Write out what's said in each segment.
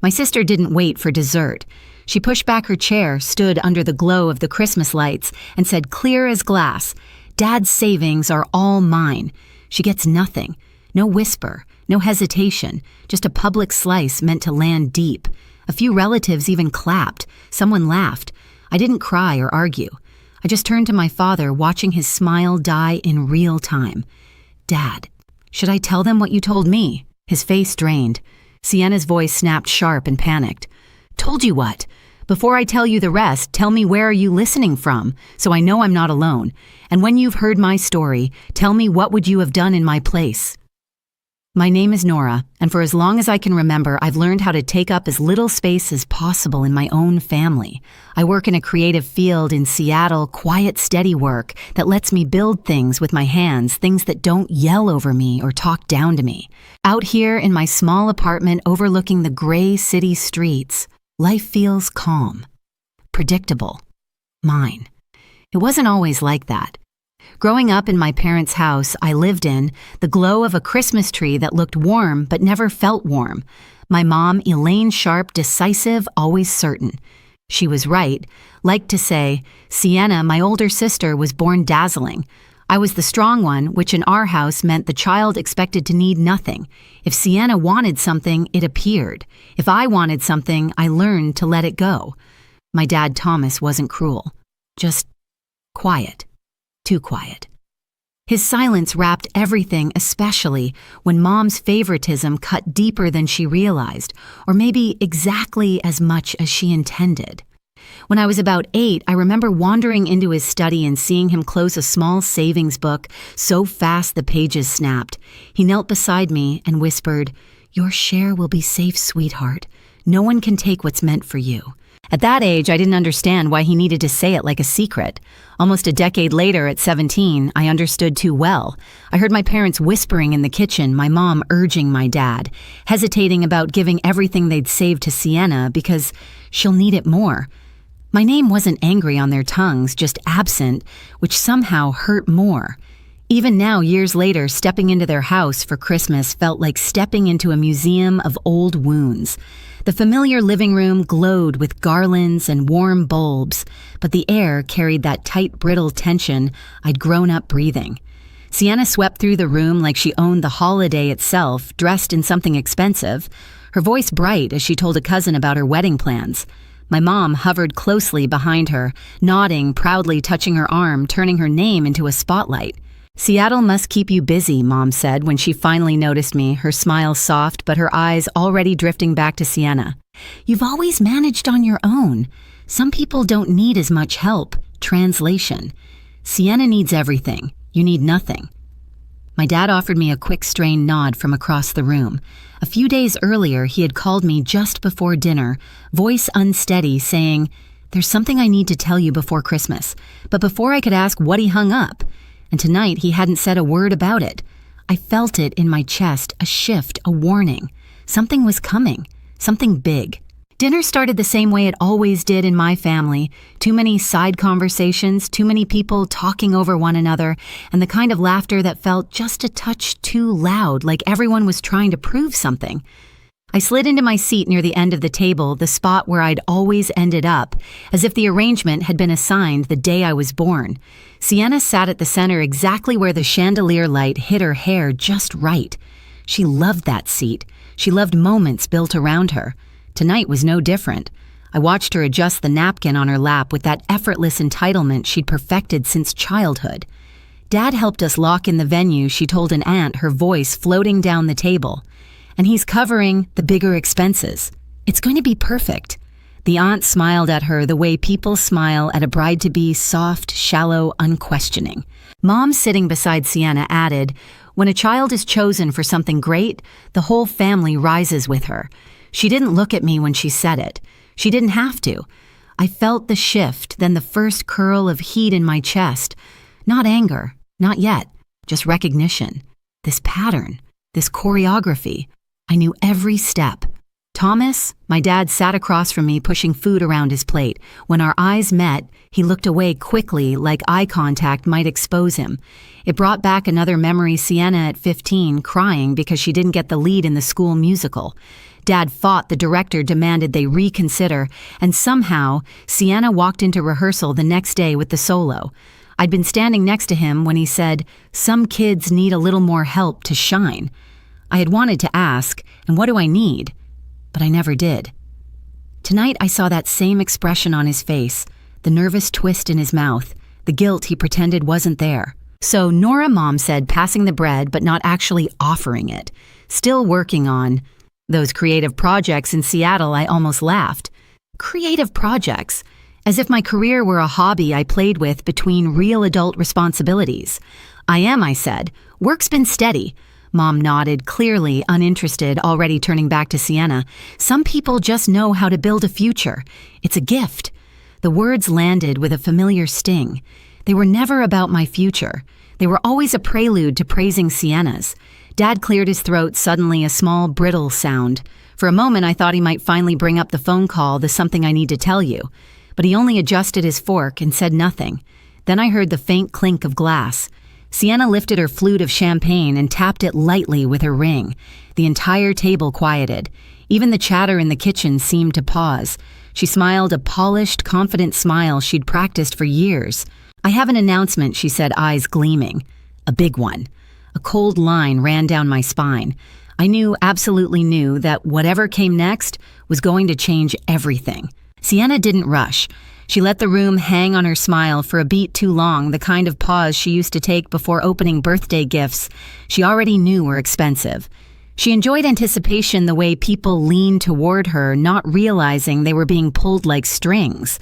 My sister didn't wait for dessert. She pushed back her chair, stood under the glow of the Christmas lights, and said clear as glass, "Dad's savings are all mine." She gets nothing. No whisper, no hesitation, just a public slice meant to land deep. A few relatives even clapped. Someone laughed. I didn't cry or argue. I just turned to my father, watching his smile die in real time. "Dad, should I tell them what you told me?" His face drained. Sienna's voice snapped sharp and panicked. "Told you what? Before I tell you the rest, tell me where are you listening from, so I know I'm not alone. And when you've heard my story, tell me what would you have done in my place." My name is Nora, and for as long as I can remember, I've learned how to take up as little space as possible in my own family. I work in a creative field in Seattle, quiet, steady work that lets me build things with my hands, things that don't yell over me or talk down to me. Out here in my small apartment overlooking the gray city streets, life feels calm, predictable, mine. It wasn't always like that. Growing up in my parents' house I lived in, the glow of a Christmas tree that looked warm but never felt warm. My mom, Elaine Sharp, decisive, always certain. She was right. Liked to say, Sienna, my older sister, was born dazzling. I was the strong one, which in our house meant the child expected to need nothing. If Sienna wanted something, it appeared. If I wanted something, I learned to let it go. My dad, Thomas, wasn't cruel. Just quiet. Too quiet. His silence wrapped everything, especially when Mom's favoritism cut deeper than she realized, or maybe exactly as much as she intended. When I was about 8, I remember wandering into his study and seeing him close a small savings book so fast the pages snapped. He knelt beside me and whispered, "Your share will be safe, sweetheart. No one can take what's meant for you." At that age, I didn't understand why he needed to say it like a secret. Almost a decade later, at 17, I understood too well. I heard my parents whispering in the kitchen, my mom urging my dad, hesitating about giving everything they'd saved to Sienna because she'll need it more. My name wasn't angry on their tongues, just absent, which somehow hurt more. Even now, years later, stepping into their house for Christmas felt like stepping into a museum of old wounds. The familiar living room glowed with garlands and warm bulbs, but the air carried that tight, brittle tension I'd grown up breathing. Sienna swept through the room like she owned the holiday itself, dressed in something expensive, her voice bright as she told a cousin about her wedding plans. My mom hovered closely behind her, nodding, proudly touching her arm, turning her name into a spotlight. "Seattle must keep you busy," Mom said when she finally noticed me, her smile soft but her eyes already drifting back to Sienna. "You've always managed on your own. Some people don't need as much help." Translation: Sienna needs everything. You need nothing. My dad offered me a quick strained nod from across the room. A few days earlier, he had called me just before dinner, voice unsteady, saying, "There's something I need to tell you before Christmas." But before I could ask what, he hung up. And tonight he hadn't said a word about it. I felt it in my chest, a shift, a warning. Something was coming, something big. Dinner started the same way it always did in my family. Too many side conversations, too many people talking over one another, and the kind of laughter that felt just a touch too loud, like everyone was trying to prove something. I slid into my seat near the end of the table, the spot where I'd always ended up, as if the arrangement had been assigned the day I was born. Sienna sat at the center exactly where the chandelier light hit her hair just right. She loved that seat. She loved moments built around her. Tonight was no different. I watched her adjust the napkin on her lap with that effortless entitlement she'd perfected since childhood. Dad helped us lock in the venue, she told an aunt, her voice floating down the table. And he's covering the bigger expenses. It's going to be perfect. The aunt smiled at her the way people smile at a bride-to-be, soft, shallow, unquestioning. Mom, sitting beside Sienna, added, "When a child is chosen for something great, the whole family rises with her." She didn't look at me when she said it. She didn't have to. I felt the shift, then the first curl of heat in my chest. Not anger, not yet, just recognition. This pattern, this choreography. I knew every step. Thomas, my dad, sat across from me pushing food around his plate. When our eyes met, he looked away quickly, like eye contact might expose him. It brought back another memory, Sienna at 15, crying because she didn't get the lead in the school musical. Dad fought the director, demanded they reconsider, and somehow, Sienna walked into rehearsal the next day with the solo. I'd been standing next to him when he said, "Some kids need a little more help to shine." I had wanted to ask, "And what do I need?" But I never did. Tonight I saw that same expression on his face, the nervous twist in his mouth, the guilt he pretended wasn't there. So Nora, Mom said, passing the bread but not actually offering it. Still working on those creative projects in Seattle. I almost laughed. Creative projects. As if my career were a hobby I played with between real adult responsibilities. I said. Work's been steady. Mom nodded, clearly uninterested, already turning back to Sienna. Some people just know how to build a future. It's a gift. The words landed with a familiar sting. They were never about my future. They were always a prelude to praising Sienna's. Dad cleared his throat, suddenly a small, brittle sound. For a moment, I thought he might finally bring up the phone call, the something I need to tell you. But he only adjusted his fork and said nothing. Then I heard the faint clink of glass. Sienna lifted her flute of champagne and tapped it lightly with her ring. The entire table quieted. Even the chatter in the kitchen seemed to pause. She smiled a polished, confident smile she'd practiced for years. "I have an announcement," she said, eyes gleaming. A big one. A cold line ran down my spine. I knew, absolutely knew, that whatever came next was going to change everything. Sienna didn't rush. She let the room hang on her smile for a beat too long, the kind of pause she used to take before opening birthday gifts she already knew were expensive. She enjoyed anticipation, the way people leaned toward her, not realizing they were being pulled like strings.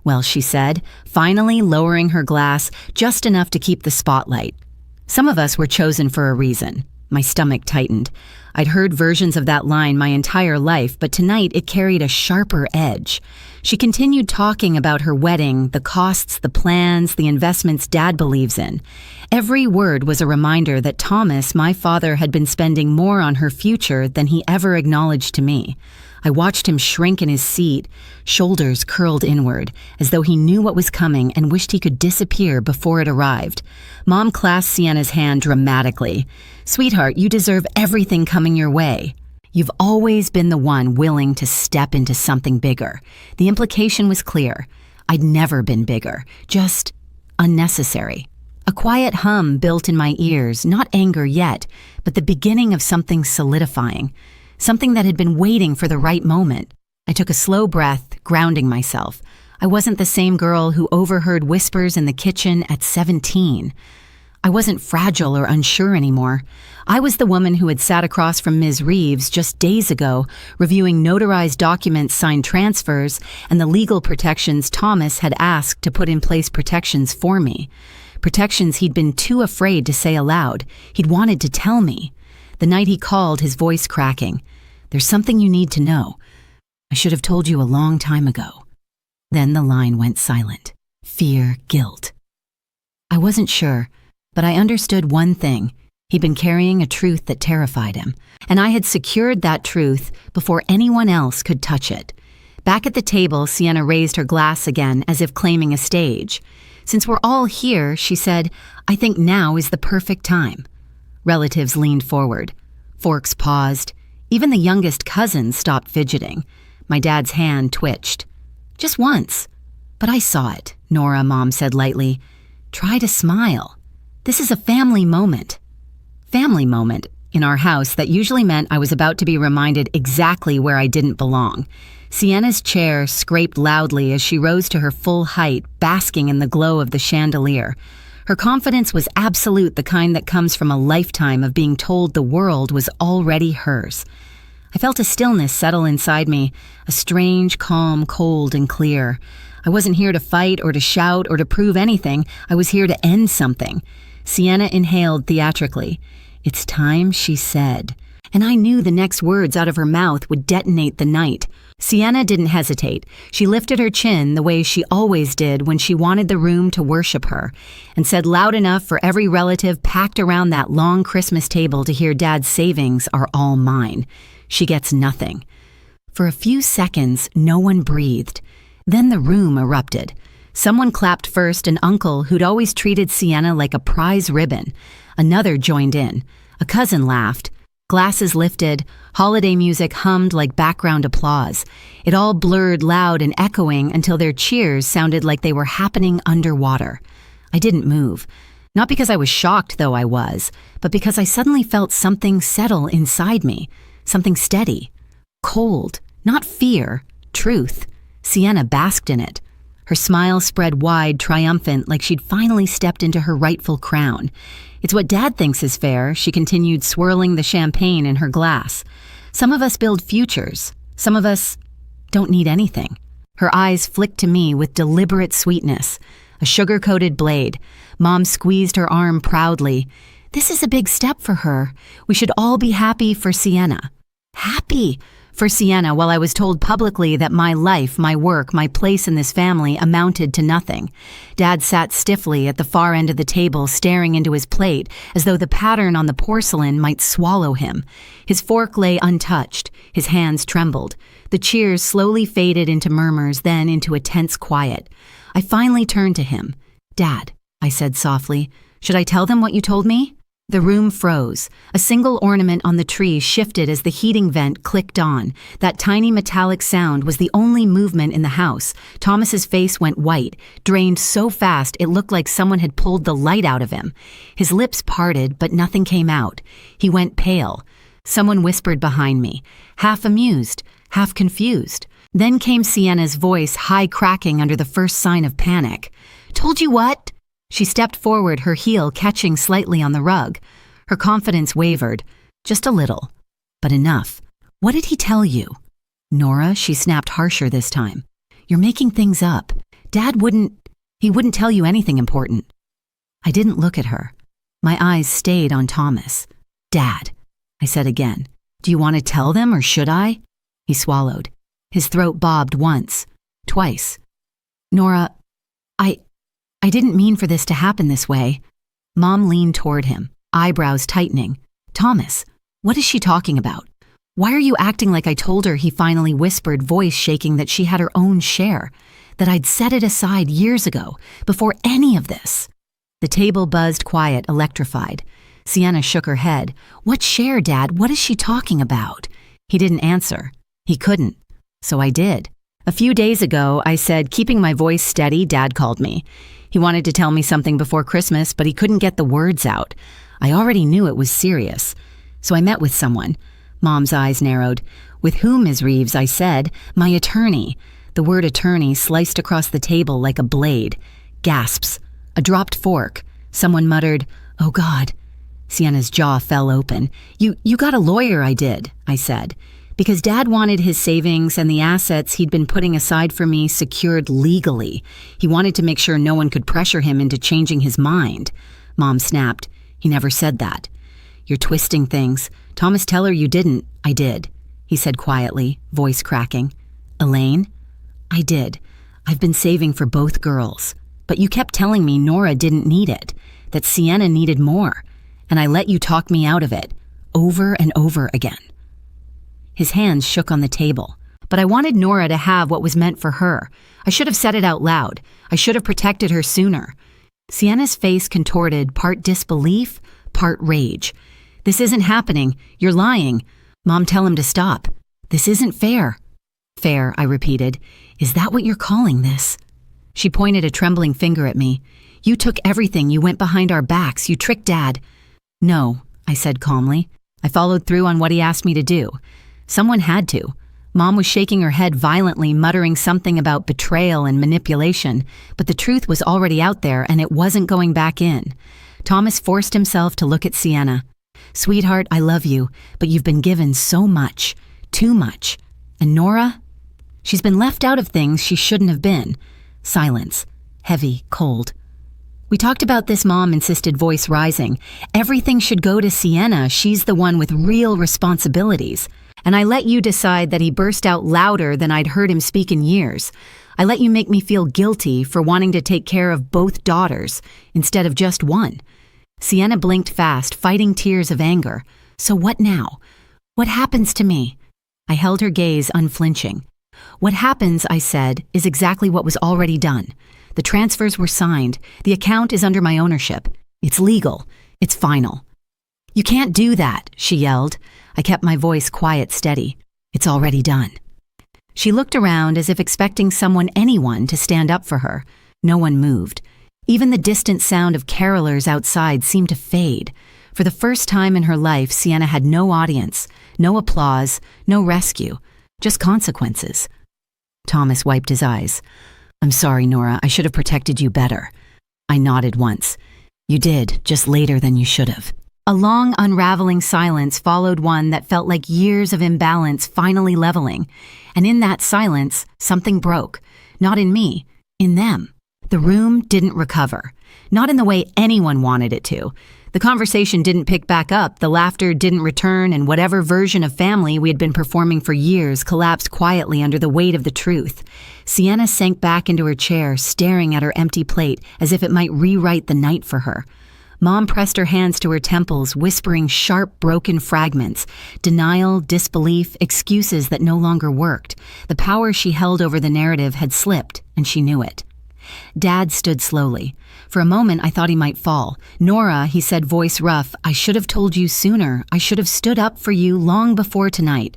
"Well," she said, finally lowering her glass just enough to keep the spotlight. "Some of us were chosen for a reason." My stomach tightened. I'd heard versions of that line my entire life, but tonight it carried a sharper edge. She continued talking about her wedding, the costs, the plans, the investments Dad believes in. Every word was a reminder that Thomas, my father, had been spending more on her future than he ever acknowledged to me. I watched him shrink in his seat, shoulders curled inward, as though he knew what was coming and wished he could disappear before it arrived. Mom clasped Sienna's hand dramatically. "Sweetheart, you deserve everything coming your way. You've always been the one willing to step into something bigger." The implication was clear. I'd never been bigger, just unnecessary. A quiet hum built in my ears, not anger yet, but the beginning of something solidifying. Something that had been waiting for the right moment. I took a slow breath, grounding myself. I wasn't the same girl who overheard whispers in the kitchen at 17. I wasn't fragile or unsure anymore. I was the woman who had sat across from Ms. Reeves just days ago, reviewing notarized documents, signed transfers, and the legal protections Thomas had asked to put in place protections for me. Protections he'd been too afraid to say aloud. He'd wanted to tell me. The night he called, his voice cracking. "There's something you need to know. I should have told you a long time ago." Then the line went silent. Fear, guilt. I wasn't sure, but I understood one thing. He'd been carrying a truth that terrified him, and I had secured that truth before anyone else could touch it. Back at the table, Sienna raised her glass again, as if claiming a stage. "Since we're all here," she said, "I think now is the perfect time." Relatives leaned forward. Forks paused. Even the youngest cousin stopped fidgeting. My dad's hand twitched. "Just once." "But I saw it," Nora, Mom said lightly. "Try to smile. This is a family moment." Family moment in our house that usually meant I was about to be reminded exactly where I didn't belong. Sienna's chair scraped loudly as she rose to her full height, basking in the glow of the chandelier. Her confidence was absolute, the kind that comes from a lifetime of being told the world was already hers. I felt a stillness settle inside me, a strange calm, cold and clear. I wasn't here to fight or to shout or to prove anything. I was here to end something. Sienna inhaled theatrically. "It's time," she said. And I knew the next words out of her mouth would detonate the night. Sienna didn't hesitate. She lifted her chin the way she always did when she wanted the room to worship her, and said loud enough for every relative packed around that long Christmas table to hear Dad's savings are all mine. She gets nothing. For a few seconds, no one breathed. Then the room erupted. Someone clapped first, an uncle who'd always treated Sienna like a prize ribbon. Another joined in. A cousin laughed. Glasses lifted, holiday music hummed like background applause. It all blurred loud and echoing until their cheers sounded like they were happening underwater. I didn't move. Not because I was shocked, though I was, but because I suddenly felt something settle inside me. Something steady. Cold. Not fear. Truth. Sienna basked in it. Her smile spread wide, triumphant, like she'd finally stepped into her rightful crown. It's what Dad thinks is fair, she continued, swirling the champagne in her glass. Some of us build futures. Some of us don't need anything. Her eyes flicked to me with deliberate sweetness. A sugar-coated blade. Mom squeezed her arm proudly. This is a big step for her. We should all be happy for Sienna. Happy for Sienna, while I was told publicly that my life, my work, my place in this family amounted to nothing. Dad sat stiffly at the far end of the table, staring into his plate, as though the pattern on the porcelain might swallow him. His fork lay untouched. His hands trembled. The cheers slowly faded into murmurs, then into a tense quiet. I finally turned to him. Dad, I said softly, should I tell them what you told me? The room froze. A single ornament on the tree shifted as the heating vent clicked on. That tiny metallic sound was the only movement in the house. Thomas's face went white, drained so fast it looked like someone had pulled the light out of him. His lips parted, but nothing came out. He went pale. Someone whispered behind me, half amused, half confused. Then came Sienna's voice, high cracking under the first sign of panic. Told you what? She stepped forward, her heel catching slightly on the rug. Her confidence wavered. Just a little. But enough. What did he tell you? Nora, she snapped harsher this time. You're making things up. Dad wouldn't tell you anything important. I didn't look at her. My eyes stayed on Thomas. Dad, I said again. Do you want to tell them or should I? He swallowed. His throat bobbed once, twice. Nora, I didn't mean for this to happen this way. Mom leaned toward him, eyebrows tightening. Thomas, what is she talking about? Why are you acting like I told her? He finally whispered, voice shaking, that she had her own share, that I'd set it aside years ago, before any of this. The table buzzed quiet, electrified. Sienna shook her head. What share, Dad? What is she talking about? He didn't answer. He couldn't. So I did. A few days ago, I said, keeping my voice steady, Dad called me. He wanted to tell me something before Christmas, but he couldn't get the words out. I already knew it was serious. So I met with someone. Mom's eyes narrowed. With whom, Ms. Reeves? I said. My attorney. The word attorney sliced across the table like a blade. Gasps. A dropped fork. Someone muttered, oh God. Sienna's jaw fell open. You got a lawyer, I did, I said. Because Dad wanted his savings and the assets he'd been putting aside for me secured legally. He wanted to make sure no one could pressure him into changing his mind. Mom snapped. He never said that. You're twisting things. Thomas, tell her you didn't. I did, he said quietly, voice cracking. Elaine? I did. I've been saving for both girls. But you kept telling me Nora didn't need it, that Sienna needed more. And I let you talk me out of it, over and over again. His hands shook on the table. But I wanted Nora to have what was meant for her. I should have said it out loud. I should have protected her sooner. Sienna's face contorted, part disbelief, part rage. This isn't happening. You're lying. Mom, tell him to stop. This isn't fair. Fair, I repeated. Is that what you're calling this? She pointed a trembling finger at me. You took everything. You went behind our backs. You tricked Dad. No, I said calmly. I followed through on what he asked me to do. Someone had to. Mom was shaking her head violently, muttering something about betrayal and manipulation, but the truth was already out there and it wasn't going back in. Thomas forced himself to look at Sienna. Sweetheart, I love you, but you've been given so much. Too much. And Nora? She's been left out of things she shouldn't have been. Silence. Heavy, cold. We talked about this, Mom, insisted, voice rising. Everything should go to Sienna. She's the one with real responsibilities. And I let you decide that. He burst out louder than I'd heard him speak in years. I let you make me feel guilty for wanting to take care of both daughters instead of just one. Sienna blinked fast, fighting tears of anger. So what now? What happens to me? I held her gaze unflinching. What happens, I said, is exactly what was already done. The transfers were signed. The account is under my ownership. It's legal. It's final. "You can't do that," she yelled. I kept my voice quiet, steady. "It's already done." She looked around as if expecting anyone to stand up for her. No one moved. Even the distant sound of carolers outside seemed to fade. For the first time in her life, Sienna had no audience, no applause, no rescue, just consequences. Thomas wiped his eyes. "I'm sorry, Nora. I should have protected you better." I nodded once. "You did, just later than you should have." A long, unraveling silence followed one that felt like years of imbalance finally leveling. And in that silence, something broke. Not in me, in them. The room didn't recover. Not in the way anyone wanted it to. The conversation didn't pick back up, the laughter didn't return, and whatever version of family we had been performing for years collapsed quietly under the weight of the truth. Sienna sank back into her chair, staring at her empty plate as if it might rewrite the night for her. Mom pressed her hands to her temples, whispering sharp, broken fragments. Denial, disbelief, excuses that no longer worked. The power she held over the narrative had slipped, and she knew it. Dad stood slowly. For a moment, I thought he might fall. "Nora," he said, voice rough, "I should have told you sooner. I should have stood up for you long before tonight."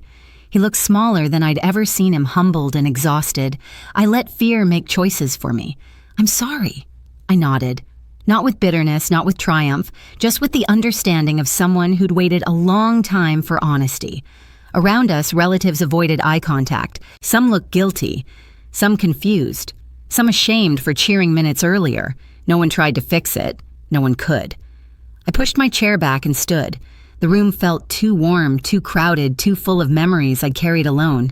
He looked smaller than I'd ever seen him, humbled and exhausted. "I let fear make choices for me. I'm sorry." I nodded. Not with bitterness, not with triumph, just with the understanding of someone who'd waited a long time for honesty. Around us, relatives avoided eye contact. Some looked guilty, some confused, some ashamed for cheering minutes earlier. No one tried to fix it. No one could. I pushed my chair back and stood. The room felt too warm, too crowded, too full of memories I'd carried alone.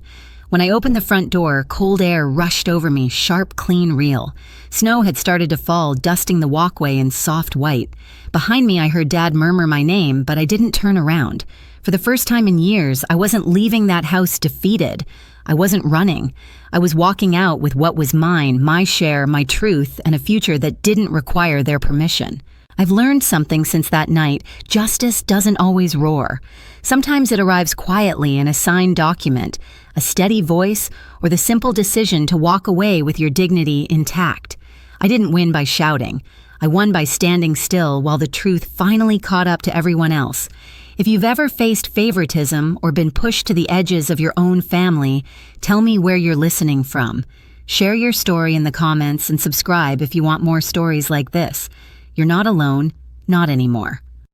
When I opened the front door, cold air rushed over me, sharp, clean, real. Snow had started to fall, dusting the walkway in soft white. Behind me, I heard Dad murmur my name, but I didn't turn around. For the first time in years, I wasn't leaving that house defeated. I wasn't running. I was walking out with what was mine, my share, my truth, and a future that didn't require their permission. I've learned something since that night. Justice doesn't always roar. Sometimes it arrives quietly in a signed document, a steady voice, or the simple decision to walk away with your dignity intact. I didn't win by shouting. I won by standing still while the truth finally caught up to everyone else. If you've ever faced favoritism or been pushed to the edges of your own family, tell me where you're listening from. Share your story in the comments and subscribe if you want more stories like this. You're not alone, not anymore.